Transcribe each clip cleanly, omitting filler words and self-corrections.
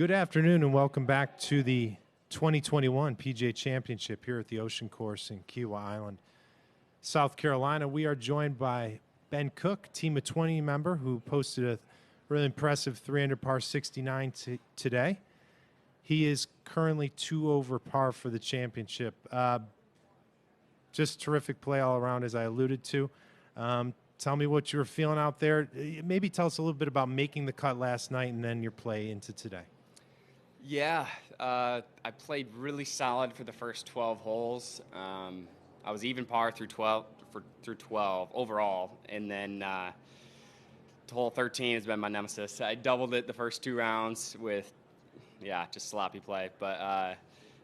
Good afternoon and welcome back to the 2021 PGA Championship here at the Ocean Course in Kiawah Island, South Carolina. We are joined by Ben Cook, Team of 20 member, who posted a really impressive 300 par 69 today. He is currently 2 over par for the championship. Just terrific play all around, as I alluded to. Tell me what you were feeling out there. Maybe tell us a little bit about making the cut last night and then your play into today. Yeah, I played really solid for the first 12 holes. I was even par through 12 overall, and then hole 13 has been my nemesis. I doubled it the first 2 rounds with, just sloppy play, but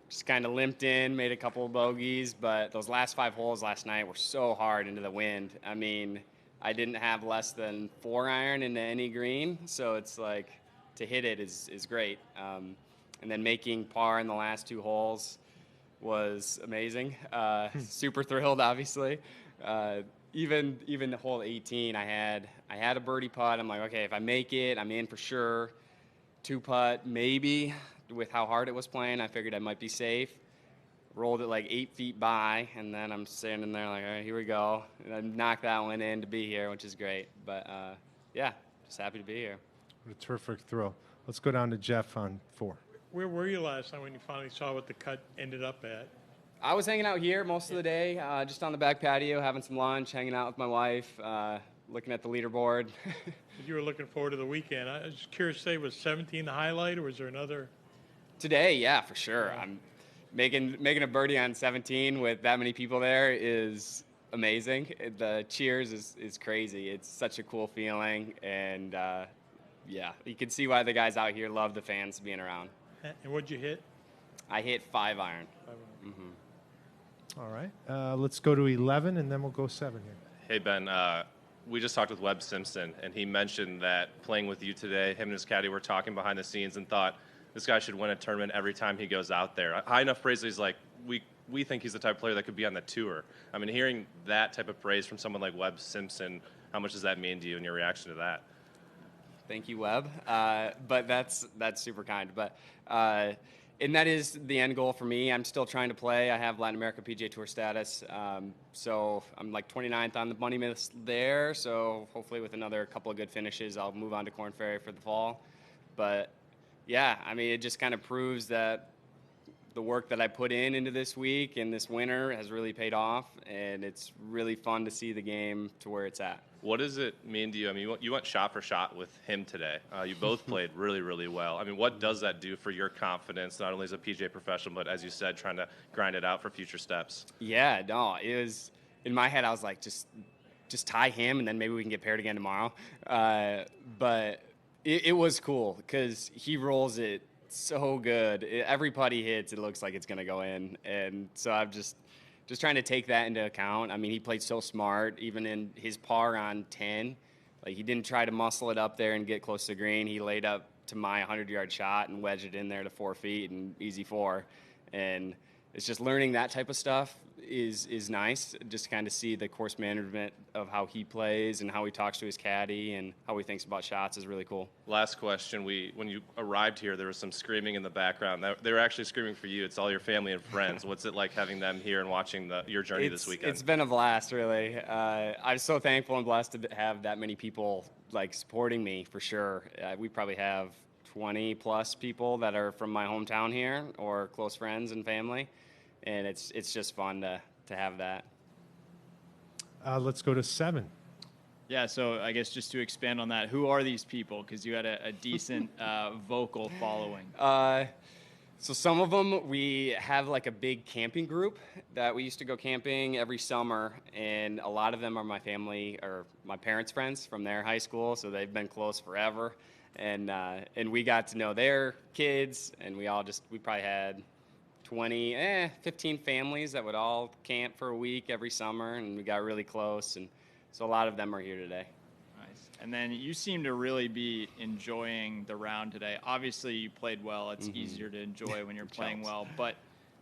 just kind of limped in, made a couple of bogeys. But those last 5 holes last night were so hard into the wind. I mean, I didn't have less than 4 iron into any green, so it's like to hit it is great. And then making par in the last 2 holes was amazing. Super thrilled, obviously. Even the hole 18, I had a birdie putt. I'm like, okay, if I make it, I'm in for sure. 2 putt, maybe. With how hard it was playing, I figured I might be safe. Rolled it like 8 feet by, and then I'm standing there like, all right, here we go. And I knocked that one in to be here, which is great. But, just happy to be here. What a terrific throw. Let's go down to Jeff on 4. Where were you last time when you finally saw what the cut ended up at? I was hanging out here most of the day, just on the back patio, having some lunch, hanging out with my wife, looking at the leaderboard. You were looking forward to the weekend. I was just curious to say, was 17 the highlight, or was there another? Today, yeah, for sure. I'm making a birdie on 17 with that many people there is amazing. The cheers is crazy. It's such a cool feeling, and you can see why the guys out here love the fans being around. And what'd you hit? I hit 5 iron. 5 iron. Mm-hmm. All right. Let's go to 11, and then we'll go 7 here. Hey, Ben. We just talked with Webb Simpson, and he mentioned that playing with you today, him and his caddy were talking behind the scenes and thought this guy should win a tournament every time he goes out there. High enough praise that he's like, we think he's the type of player that could be on the tour. I mean, hearing that type of praise from someone like Webb Simpson, how much does that mean to you and your reaction to that? Thank you, Webb. But that's super kind. But and that is the end goal for me. I'm still trying to play. I have Latin America PGA Tour status, so I'm like 29th on the money list there. So hopefully, with another couple of good finishes, I'll move on to Korn Ferry for the fall. But yeah, I mean, it just kind of proves that the work that I put into this week and this winter has really paid off, and it's really fun to see the game to where it's at. What does it mean to you? I mean, you went shot for shot with him today. You both played really, really well. I mean, what does that do for your confidence, not only as a PGA professional, but as you said, trying to grind it out for future steps? Yeah, no, it was in my head. I was like, just tie him, and then maybe we can get paired again tomorrow. But it was cool because he rolls it so good. Every putt he hits, it looks like it's going to go in. And so I'm just trying to take that into account. I mean, he played so smart, even in his par on 10. Like, he didn't try to muscle it up there and get close to green. He laid up to my 100-yard shot and wedged it in there to 4 feet and easy 4. And it's just learning that type of stuff is nice. Just kind of see the course management of how he plays and how he talks to his caddy and how he thinks about shots is really cool. Last question. When you arrived here, there was some screaming in the background. They were actually screaming for you. It's all your family and friends. What's it like having them here and watching your journey this weekend? It's been a blast, really. I'm so thankful and blessed to have that many people like supporting me, for sure. We probably have 20-plus people that are from my hometown here or close friends and family. And it's just fun to have that. Let's go to 7. Yeah, so I guess just to expand on that, who are these people? Because you had a decent vocal following. So some of them, we have like a big camping group that we used to go camping every summer, and a lot of them are my family or my parents' friends from their high school, so they've been close forever. And we got to know their kids, and we probably had 15 families that would all camp for a week every summer, and we got really close, and so a lot of them are here today. Nice. And then you seem to really be enjoying the round today. Obviously, you played well. It's easier to enjoy when you're playing well, but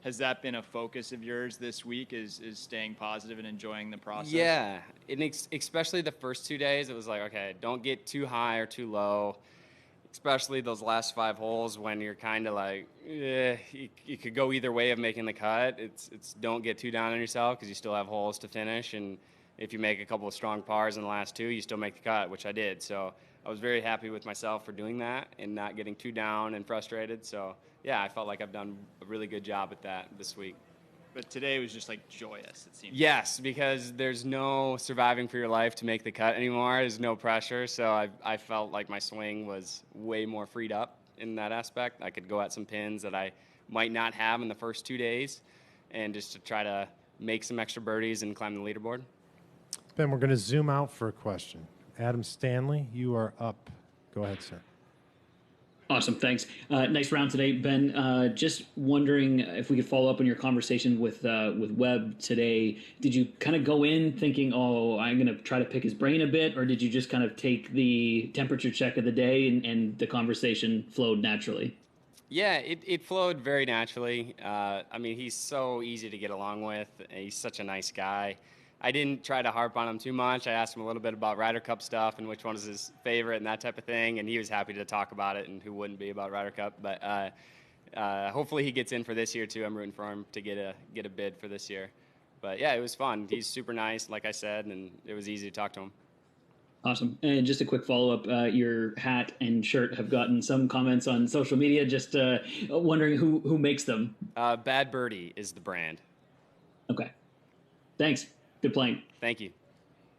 has that been a focus of yours this week, is staying positive and enjoying the process? Yeah, especially the first 2 days, it was like, okay, don't get too high or too low. especially those last 5 holes when you're kind of like, you could go either way of making the cut. It's don't get too down on yourself because you still have holes to finish, and if you make a couple of strong pars in the last 2, you still make the cut, which I did. So I was very happy with myself for doing that and not getting too down and frustrated. So yeah, I felt like I've done a really good job at that this week. But today was just like joyous, it seems. Yes, because there's no surviving for your life to make the cut anymore. There's no pressure. So I felt like my swing was way more freed up in that aspect. I could go at some pins that I might not have in the first 2 days and just to try to make some extra birdies and climb the leaderboard. Ben, we're going to zoom out for a question. Adam Stanley, you are up. Go ahead, sir. Awesome, thanks. Nice round today, Ben. Just wondering if we could follow up on your conversation with Webb today. Did you kind of go in thinking, oh, I'm going to try to pick his brain a bit, or did you just kind of take the temperature check of the day and the conversation flowed naturally? Yeah, it flowed very naturally. I mean, he's so easy to get along with. He's such a nice guy. I didn't try to harp on him too much. I asked him a little bit about Ryder Cup stuff and which one is his favorite and that type of thing, and he was happy to talk about it, and who wouldn't be about Ryder Cup. But hopefully he gets in for this year too. I'm rooting for him to get a bid for this year. But yeah, it was fun. He's super nice, like I said, and it was easy to talk to him. Awesome. And just a quick follow-up, your hat and shirt have gotten some comments on social media. Just wondering who makes them. Bad Birdie is the brand. Okay. Thanks. Good playing. Thank you.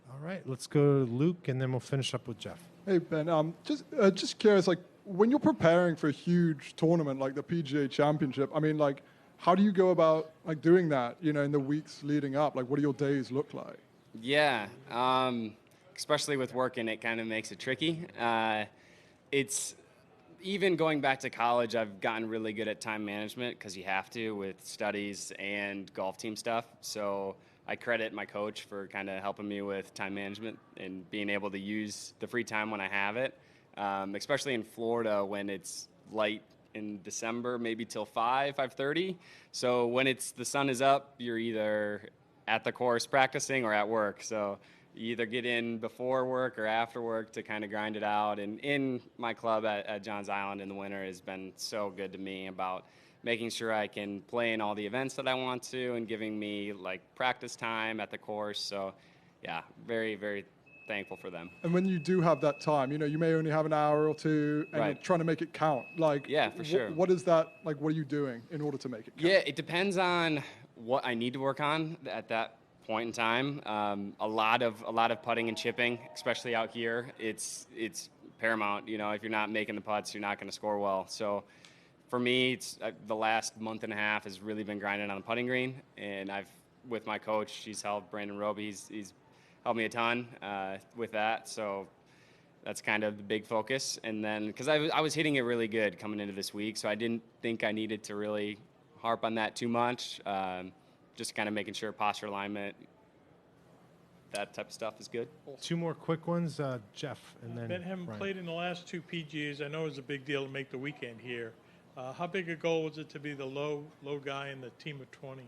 All right, let's go to Luke, and then we'll finish up with Jeff. Hey, Ben, just curious, like, when you're preparing for a huge tournament like the PGA Championship, I mean, like, how do you go about, like, doing that, you know, in the weeks leading up? Like, what do your days look like? Yeah, especially with working, it kind of makes it tricky. It's even going back to college, I've gotten really good at time management because you have to with studies and golf team stuff. So I credit my coach for kind of helping me with time management and being able to use the free time when I have it, especially in Florida when it's light in December, maybe till 5:30. So when the sun is up, you're either at the course practicing or at work. So you either get in before work or after work to kind of grind it out. And in my club at Johns Island in the winter has been so good to me about making sure I can play in all the events that I want to and giving me like practice time at the course. So yeah, very, very thankful for them. And when you do have that time, you know, you may only have an hour or two and Right. you're trying to make it count. Like, Yeah, for sure. What is that, like, what are you doing in order to make it count? Yeah, it depends on what I need to work on at that point in time. A lot of putting and chipping, especially out here, it's paramount. You know, if you're not making the putts, you're not going to score well. So for me, it's the last month and a half has really been grinding on the putting green, and with my coach, he's helped Brandon Roby. He's helped me a ton with that. So that's kind of the big focus. And then because I was hitting it really good coming into this week, so I didn't think I needed to really harp on that too much. Just kind of making sure posture alignment, that type of stuff is good. 2 more quick ones, Jeff, and then Ben, having Ryan. played in the last 2 PGAs, I know it was a big deal to make the weekend here. How big a goal was it to be the low guy in the team of 20?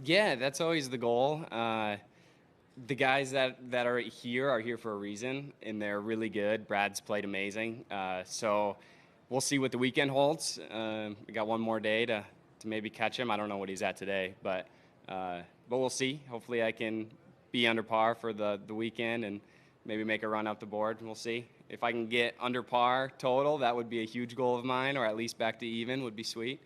Yeah, that's always the goal. The guys that are here for a reason, and they're really good. Brad's played amazing. So we'll see what the weekend holds. We got one more day to maybe catch him. I don't know what he's at today, but we'll see. Hopefully I can be under par for the weekend and maybe make a run up the board. We'll see. If I can get under par total, that would be a huge goal of mine, or at least back to even would be sweet.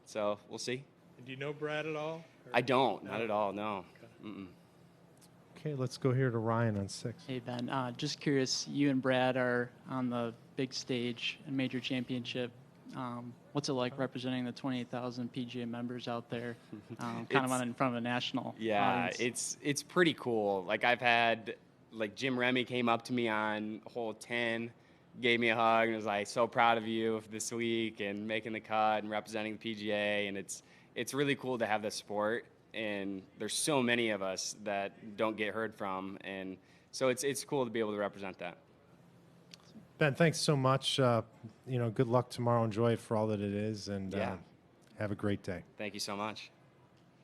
So we'll see. And do you know Brad at all? Or- I don't. Not at all, no. Mm-mm. Okay, let's go here to Ryan on 6. Hey, Ben. Just curious, you and Brad are on the big stage and major championship. What's it like representing the 28,000 PGA members out there, kind of in front of a national Yeah, audience? it's pretty cool. Like I've had, like Jim Remy came up to me on hole 10, gave me a hug, and was like, "So proud of you this week and making the cut and representing the PGA." And it's really cool to have the support. And there's so many of us that don't get heard from, and so it's cool to be able to represent that. Ben, thanks so much. Good luck tomorrow. Enjoy it for all that it is, and Yeah. have a great day. Thank you so much.